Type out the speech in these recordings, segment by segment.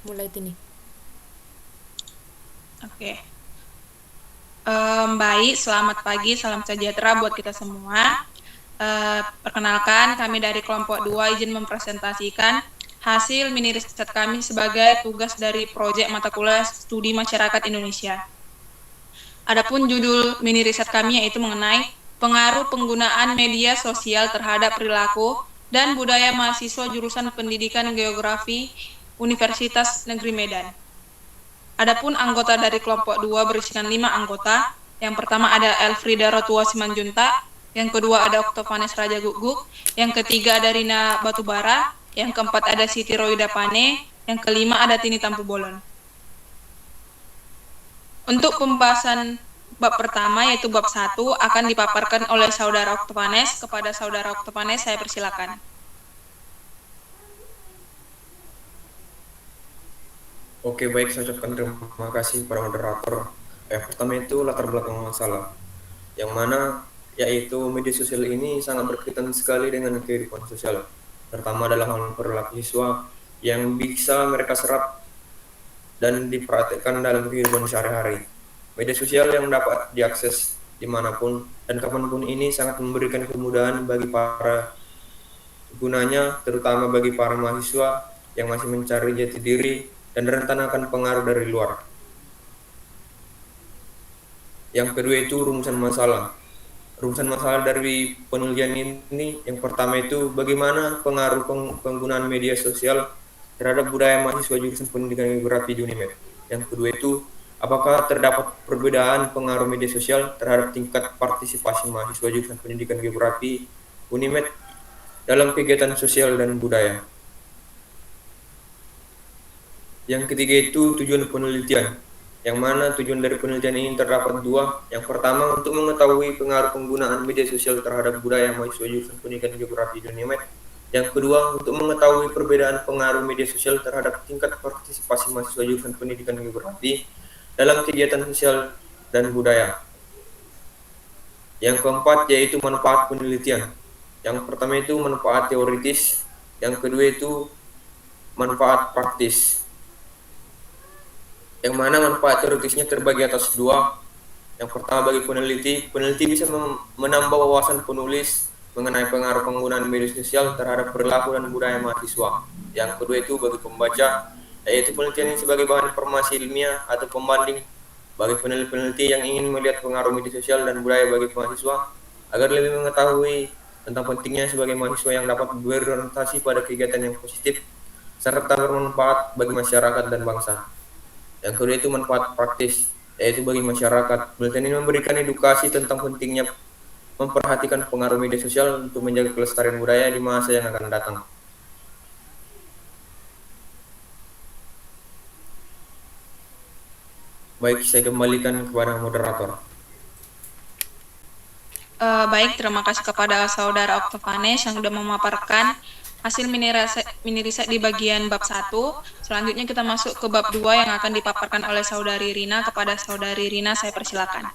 Mulai Tini. Oke. Baik, selamat pagi, salam sejahtera buat kita semua. Perkenalkan, kami dari kelompok 2 izin mempresentasikan hasil mini riset kami sebagai tugas dari proyek mata kuliah studi masyarakat Indonesia. Adapun judul mini riset kami yaitu mengenai pengaruh penggunaan media sosial terhadap perilaku dan budaya mahasiswa jurusan Pendidikan Geografi Universitas Negeri Medan. Adapun anggota dari kelompok 2 berisikan 5 anggota. Yang pertama ada Elfrida Rotua Simanjunta, yang kedua ada Oktavianus Raja Guguk, yang ketiga ada Rina Batubara, yang keempat ada Siti Roida Pane, yang kelima ada Tini Tampu Bolon. Untuk pembahasan bab pertama yaitu bab 1 akan dipaparkan oleh Saudara Oktavianus. Kepada Saudara Oktavianus saya persilakan. Oke, baik, saya ucapkan terima kasih para moderator. Yang pertama itu latar belakang masalah, yang mana yaitu media sosial ini sangat berkaitan sekali dengan kehidupan sosial, terutama dalam hal perilaku siswa yang bisa mereka serap dan diperhatikan dalam kehidupan sehari-hari. Media sosial yang dapat diakses dimanapun dan kapanpun ini sangat memberikan kemudahan bagi para gunanya, terutama bagi para mahasiswa yang masih mencari jati diri dan rentan akan pengaruh dari luar. Yang kedua itu rumusan masalah. Rumusan masalah dari penelitian ini yang pertama itu bagaimana pengaruh penggunaan media sosial terhadap budaya mahasiswa jurusan Pendidikan Geografi di UNIMED. Yang kedua itu apakah terdapat perbedaan pengaruh media sosial terhadap tingkat partisipasi mahasiswa jurusan Pendidikan Geografi UNIMED dalam kegiatan sosial dan budaya. Yang ketiga itu tujuan penelitian, yang mana tujuan dari penelitian ini terdapat dua. Yang pertama untuk mengetahui pengaruh penggunaan media sosial terhadap budaya mahasiswa jurusan Pendidikan Geografi di UNIMED. Yang kedua untuk mengetahui perbedaan pengaruh media sosial terhadap tingkat partisipasi mahasiswa jurusan Pendidikan Geografi dalam kegiatan sosial dan budaya. Yang keempat yaitu manfaat penelitian. Yang pertama itu manfaat teoritis, yang kedua itu manfaat praktis. Yang mana manfaat teoritisnya terbagi atas dua. Yang pertama bagi peneliti, peneliti bisa menambah wawasan penulis mengenai pengaruh penggunaan media sosial terhadap perilaku dan budaya mahasiswa. Yang kedua itu bagi pembaca, yaitu penelitian ini sebagai bahan informasi ilmiah atau pembanding bagi peneliti-peneliti yang ingin melihat pengaruh media sosial dan budaya bagi mahasiswa agar lebih mengetahui tentang pentingnya sebagai mahasiswa yang dapat berorientasi pada kegiatan yang positif serta bermanfaat bagi masyarakat dan bangsa. Yang kedua itu manfaat praktis, yaitu bagi masyarakat. Penelitian ini memberikan edukasi tentang pentingnya memperhatikan pengaruh media sosial untuk menjaga kelestarian budaya di masa yang akan datang. Baik, saya kembalikan kepada moderator. Baik, terima kasih kepada Saudara Oktavianus yang sudah memaparkan hasil mini riset di bagian bab 1. Selanjutnya kita masuk ke bab 2 yang akan dipaparkan oleh Saudari Rina. Kepada Saudari Rina, saya persilakan.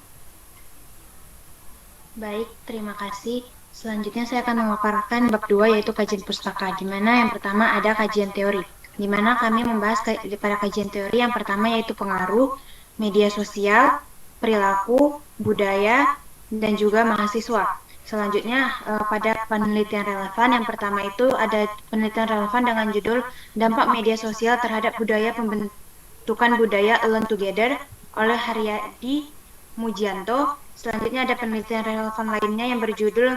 Baik, terima kasih. Selanjutnya saya akan memaparkan bab 2 yaitu kajian pustaka, di mana yang pertama ada kajian teori, di mana kami membahas pada kajian teori yang pertama yaitu pengaruh media sosial, perilaku, budaya, dan juga mahasiswa. Selanjutnya pada penelitian relevan yang pertama itu ada penelitian relevan dengan judul dampak media sosial terhadap budaya pembentukan budaya Alone Together oleh Haryadi Mujianto. Selanjutnya ada penelitian relevan lainnya yang berjudul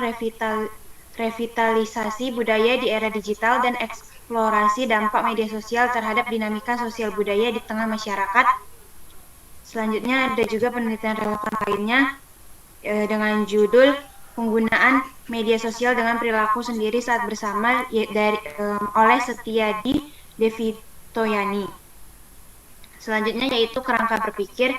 revitalisasi budaya di era digital dan eksplorasi dampak media sosial terhadap dinamika sosial budaya di tengah masyarakat. Selanjutnya ada juga penelitian relevan lainnya dengan judul penggunaan media sosial dengan perilaku sendiri saat bersama oleh Setiadi Devitoyani. Selanjutnya yaitu kerangka berpikir.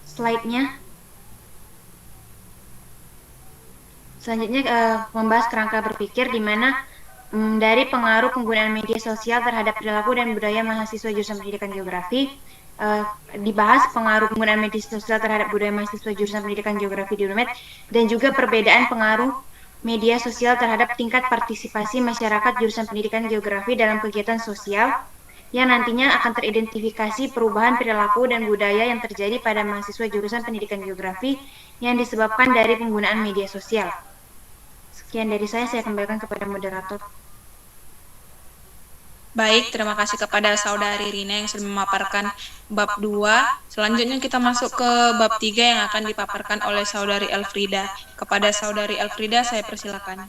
Slide-nya. Selanjutnya membahas kerangka berpikir di mana dari pengaruh penggunaan media sosial terhadap perilaku dan budaya mahasiswa jurusan Pendidikan Geografi. dibahas pengaruh penggunaan media sosial terhadap budaya mahasiswa jurusan pendidikan geografi di UNMED dan juga perbedaan pengaruh media sosial terhadap tingkat partisipasi masyarakat jurusan pendidikan geografi dalam kegiatan sosial yang nantinya akan teridentifikasi perubahan perilaku dan budaya yang terjadi pada mahasiswa jurusan pendidikan geografi yang disebabkan dari penggunaan media sosial. Sekian dari saya kembalikan kepada moderator. Baik, terima kasih kepada Saudari Rina yang sudah memaparkan bab 2. Selanjutnya kita masuk ke bab 3 yang akan dipaparkan oleh Saudari Elfrida. Kepada Saudari Elfrida, saya persilakan.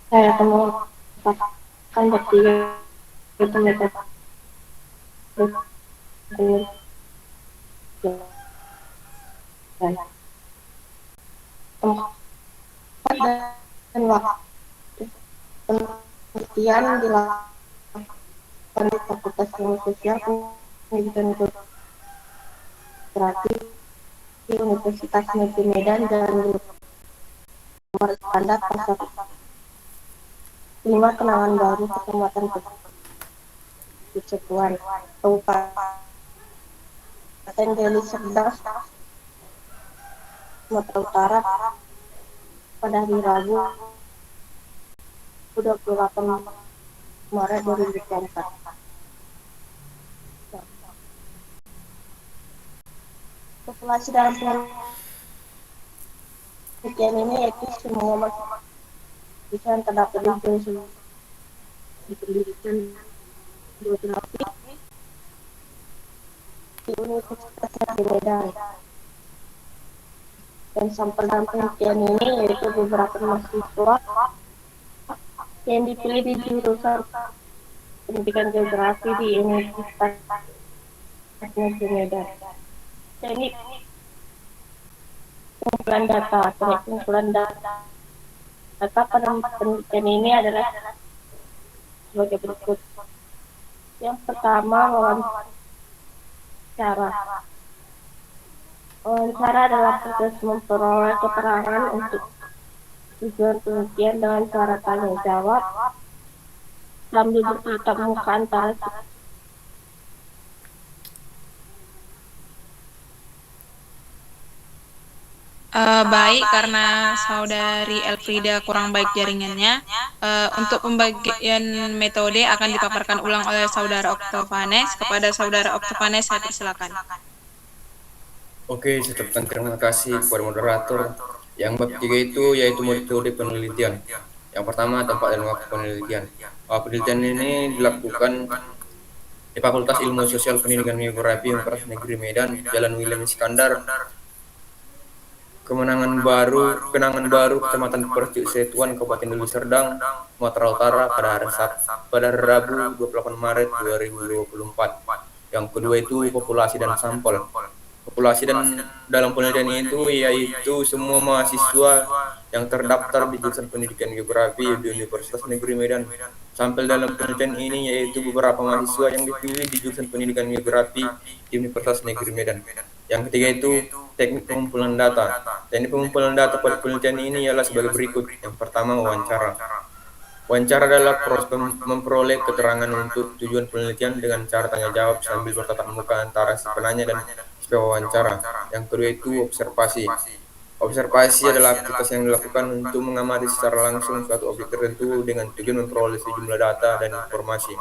Saya akan mengatakan bab 3 itu metode tempat dan waktu penelitian dilakukan di Fakultas Ilmu Sosial Pendidikan Geografi di Universitas Negeri Medan dan nomor standar pasar 5 kenangan baru Kecamatan Kecepuan Kabupaten Deli Serdang Sumatera Utara pada hari Rabu 28 Maret 2024. Populasi dalam penelitian ini yaitu semua mahasiswa yang terdapat di jurusan pendidikan geografi di Universitas Negeri Medan. Dan sampel dalam penelitian ini yaitu beberapa mahasiswa yang dipilih di jurusan pendidikan geografi di Universitas Negeri Medan. Teknik pengumpulan data pada penelitian ini adalah sebagai berikut. Yang pertama, wawancara. Wawancara adalah proses memperoleh keterangan untuk tujuan penelitian dengan cara tanya jawab sambil bertatap muka antara Baik, karena Saudari Elfrida kurang baik jaringannya, untuk pembagian metode akan dipaparkan ulang oleh Saudara Oktavianes. Kepada Saudara Oktavianes, saya persilakan. Oke, saya ucapkan terima kasih kepada moderator. Yang bab 3 itu yaitu metode penelitian. Yang pertama, tempat dan waktu penelitian. Penelitian ini dilakukan di Fakultas Ilmu Sosial Pendidikan Geografi Universitas Negeri Medan, Jalan William Iskandar, Kenangan Baru, Kecamatan Percik Setuan, Kabupaten Deli Serdang, Sumatera Utara pada Rabu 28 Maret 2024. Yang kedua itu populasi dan sampel. Populasi dan dalam penelitian itu yaitu semua mahasiswa yang terdaftar di jurusan pendidikan geografi di Universitas Negeri Medan. Sampel dalam penelitian ini yaitu beberapa mahasiswa yang dipilih di jurusan pendidikan geografi di Universitas Negeri Medan. Yang ketiga itu teknik pengumpulan data. Teknik pengumpulan data pada penelitian ini ialah sebagai berikut. Yang pertama, wawancara. Wawancara adalah proses memperoleh keterangan untuk tujuan penelitian dengan cara tanya jawab sambil bertatap muka antara si penanya dan si wawancara. Yang kedua itu observasi. Observasi adalah aktivitas yang dilakukan untuk mengamati secara langsung suatu objek tertentu dengan tujuan memperoleh sejumlah data dan informasi.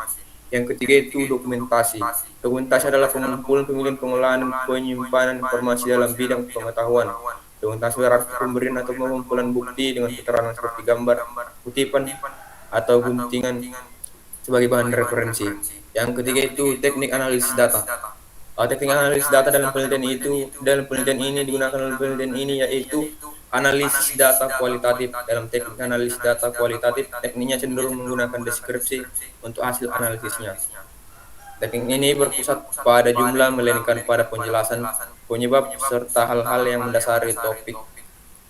Yang ketiga itu dokumentasi. Dokumentasi adalah pengumpulan, pengolahan, penyimpanan informasi dalam bidang pengetahuan. Dokumentasi berarti pemberian atau pengumpulan bukti dengan keterangan seperti gambar, kutipan, atau guntingan sebagai bahan referensi. Yang ketiga itu teknik analisis data. Teknik analisis data dalam penelitian ini digunakan dalam penelitian ini yaitu analisis data kualitatif. Dalam teknik analisis data kualitatif, tekniknya cenderung menggunakan deskripsi untuk hasil analisisnya. Teknik ini berpusat pada jumlah melainkan pada penjelasan penyebab, serta hal-hal yang mendasari topik.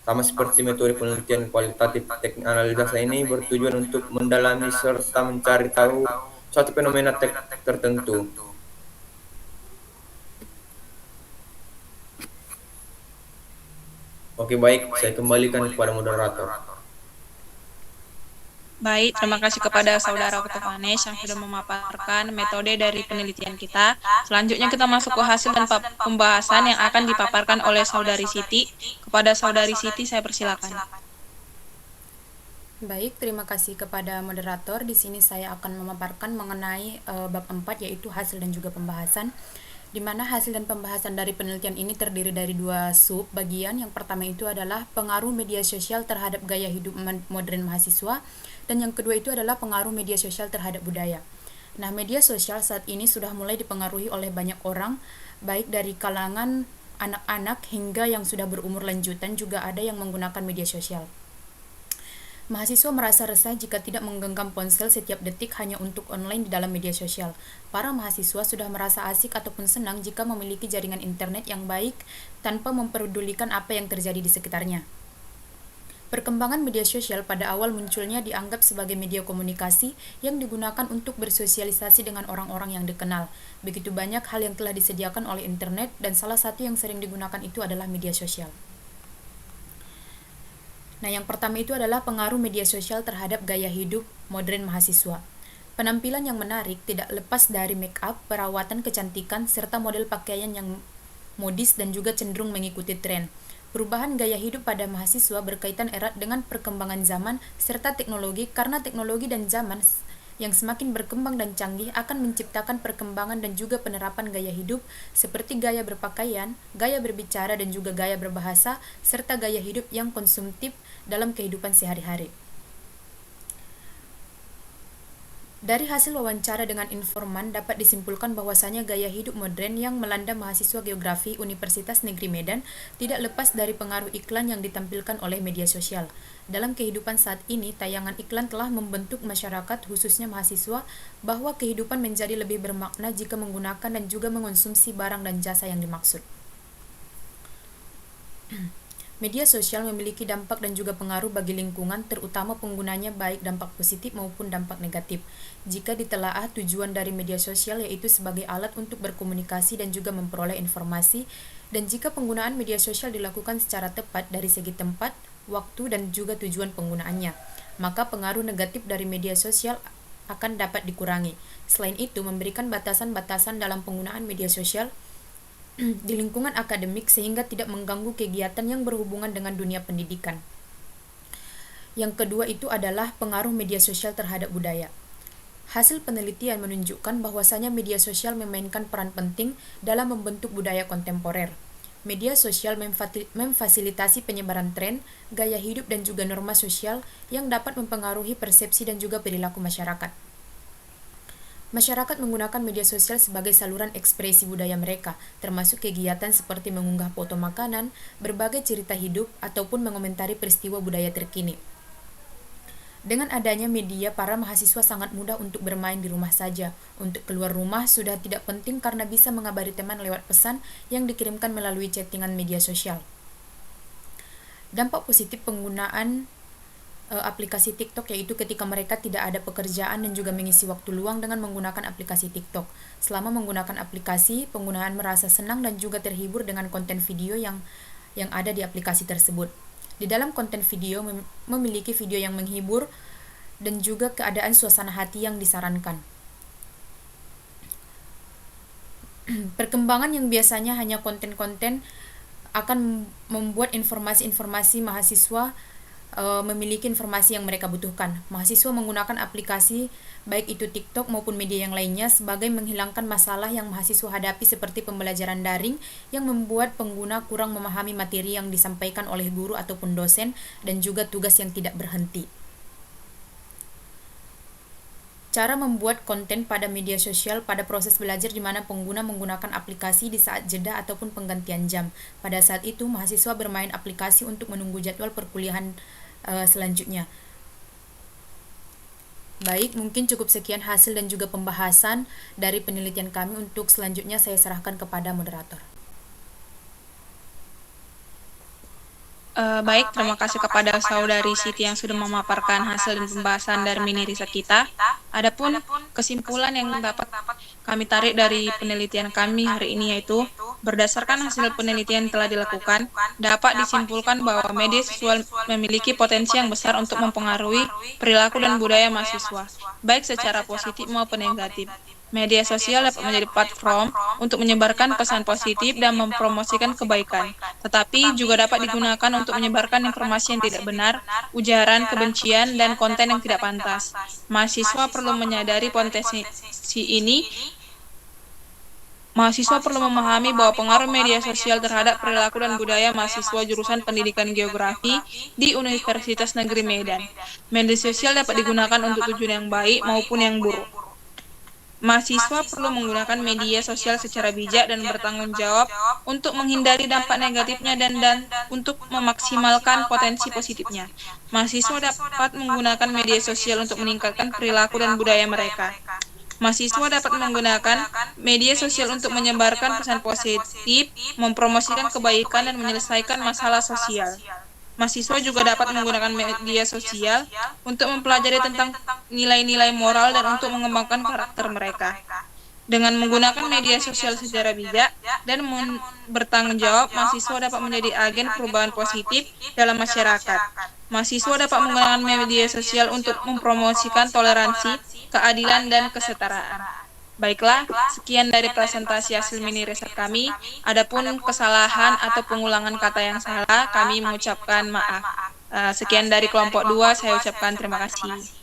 Sama seperti metode penelitian kualitatif, teknik analisa ini bertujuan untuk mendalami serta mencari tahu suatu fenomena tertentu. Oke, baik, saya kembalikan kepada moderator. Baik, terima kasih kepada Saudara Oktavianus yang sudah memaparkan metode dari penelitian kita. Selanjutnya kita masuk ke hasil dan pembahasan yang akan dipaparkan oleh Saudari Siti. Kepada Saudari Siti, saya persilakan. Baik, terima kasih kepada moderator. Di sini saya akan memaparkan mengenai bab 4, yaitu hasil dan juga pembahasan, di mana hasil dan pembahasan dari penelitian ini terdiri dari 2 sub bagian. Yang pertama itu adalah pengaruh media sosial terhadap gaya hidup modern mahasiswa, dan yang kedua itu adalah pengaruh media sosial terhadap budaya. Nah, media sosial saat ini sudah mulai dipengaruhi oleh banyak orang, baik dari kalangan anak-anak hingga yang sudah berumur lanjutan juga ada yang menggunakan media sosial. Mahasiswa merasa resah jika tidak menggenggam ponsel setiap detik hanya untuk online di dalam media sosial. Para mahasiswa sudah merasa asik ataupun senang jika memiliki jaringan internet yang baik tanpa memperdulikan apa yang terjadi di sekitarnya. Perkembangan media sosial pada awal munculnya dianggap sebagai media komunikasi yang digunakan untuk bersosialisasi dengan orang-orang yang dikenal. Begitu banyak hal yang telah disediakan oleh internet, dan salah satu yang sering digunakan itu adalah media sosial. Nah, yang pertama itu adalah pengaruh media sosial terhadap gaya hidup modern mahasiswa. Penampilan yang menarik tidak lepas dari make up, perawatan kecantikan, serta model pakaian yang modis dan juga cenderung mengikuti tren. Perubahan gaya hidup pada mahasiswa berkaitan erat dengan perkembangan zaman serta teknologi, karena teknologi dan zaman yang semakin berkembang dan canggih akan menciptakan perkembangan dan juga penerapan gaya hidup seperti gaya berpakaian, gaya berbicara dan juga gaya berbahasa, serta gaya hidup yang konsumtif dalam kehidupan sehari-hari. Dari hasil wawancara dengan informan dapat disimpulkan bahwasanya gaya hidup modern yang melanda mahasiswa geografi Universitas Negeri Medan tidak lepas dari pengaruh iklan yang ditampilkan oleh media sosial. Dalam kehidupan saat ini, tayangan iklan telah membentuk masyarakat, khususnya mahasiswa, bahwa kehidupan menjadi lebih bermakna jika menggunakan dan juga mengonsumsi barang dan jasa yang dimaksud. Media sosial memiliki dampak dan juga pengaruh bagi lingkungan, terutama penggunanya baik dampak positif maupun dampak negatif. Jika ditelaah, tujuan dari media sosial yaitu sebagai alat untuk berkomunikasi dan juga memperoleh informasi, dan jika penggunaan media sosial dilakukan secara tepat dari segi tempat, waktu, dan juga tujuan penggunaannya, maka pengaruh negatif dari media sosial akan dapat dikurangi. Selain itu, memberikan batasan-batasan dalam penggunaan media sosial di lingkungan akademik sehingga tidak mengganggu kegiatan yang berhubungan dengan dunia pendidikan. Yang kedua itu adalah pengaruh media sosial terhadap budaya. Hasil penelitian menunjukkan bahwasanya media sosial memainkan peran penting dalam membentuk budaya kontemporer. Media sosial memfasilitasi penyebaran tren, gaya hidup dan juga norma sosial yang dapat mempengaruhi persepsi dan juga perilaku masyarakat. Masyarakat menggunakan media sosial sebagai saluran ekspresi budaya mereka, termasuk kegiatan seperti mengunggah foto makanan, berbagai cerita hidup, ataupun mengomentari peristiwa budaya terkini. Dengan adanya media, para mahasiswa sangat mudah untuk bermain di rumah saja. Untuk keluar rumah sudah tidak penting karena bisa mengabari teman lewat pesan yang dikirimkan melalui chattingan media sosial. Dampak positif penggunaan aplikasi TikTok yaitu ketika mereka tidak ada pekerjaan dan juga mengisi waktu luang dengan menggunakan aplikasi TikTok. Selama menggunakan aplikasi, penggunaan merasa senang dan juga terhibur dengan konten video yang ada di aplikasi tersebut. Di dalam konten video memiliki video yang menghibur dan juga keadaan suasana hati yang disarankan. Perkembangan yang biasanya hanya konten-konten akan membuat informasi-informasi mahasiswa memiliki informasi yang mereka butuhkan. Mahasiswa menggunakan aplikasi baik itu TikTok maupun media yang lainnya sebagai menghilangkan masalah yang mahasiswa hadapi seperti pembelajaran daring yang membuat pengguna kurang memahami materi yang disampaikan oleh guru ataupun dosen dan juga tugas yang tidak berhenti. Cara membuat konten pada media sosial pada proses belajar di mana pengguna menggunakan aplikasi di saat jeda ataupun penggantian jam. Pada saat itu, mahasiswa bermain aplikasi untuk menunggu jadwal perkuliahan selanjutnya. Baik, mungkin cukup sekian hasil dan juga pembahasan dari penelitian kami. Untuk selanjutnya saya serahkan kepada moderator. Baik, terima kasih kepada saudari Siti yang sudah memaparkan hasil dan pembahasan dari mini riset kita. Adapun kesimpulan yang dapat kami tarik dari penelitian kami hari ini yaitu, berdasarkan hasil penelitian yang telah dilakukan, dapat disimpulkan bahwa media sosial memiliki potensi yang besar untuk mempengaruhi perilaku dan budaya mahasiswa, baik secara positif maupun negatif. Media sosial dapat menjadi platform untuk menyebarkan pesan positif dan mempromosikan kebaikan, tetapi juga dapat digunakan untuk menyebarkan informasi yang tidak benar, ujaran kebencian, dan konten yang tidak pantas. Mahasiswa perlu menyadari potensi ini. Mahasiswa perlu memahami bahwa pengaruh media sosial terhadap perilaku dan budaya mahasiswa jurusan Pendidikan Geografi di Universitas Negeri Medan. Media sosial dapat digunakan untuk tujuan yang baik maupun yang buruk. Mahasiswa perlu menggunakan media sosial secara bijak dan bertanggung jawab untuk menghindari dampak negatifnya dan untuk memaksimalkan potensi positifnya. Mahasiswa dapat menggunakan media sosial untuk meningkatkan perilaku dan budaya mereka. Mahasiswa dapat menggunakan media sosial untuk menyebarkan pesan positif, mempromosikan kebaikan, dan menyelesaikan masalah sosial. Mahasiswa juga dapat menggunakan media sosial untuk mempelajari tentang nilai-nilai moral dan untuk mengembangkan karakter mereka. Dengan menggunakan media sosial secara bijak dan bertanggung jawab, mahasiswa dapat menjadi agen perubahan positif dalam masyarakat. Mahasiswa dapat menggunakan media sosial untuk mempromosikan toleransi, keadilan, dan kesetaraan. Baiklah, sekian dari presentasi hasil mini riset kami. Adapun kesalahan atau pengulangan kata yang salah, kami mengucapkan maaf. Sekian dari kelompok 2, saya ucapkan terima kasih.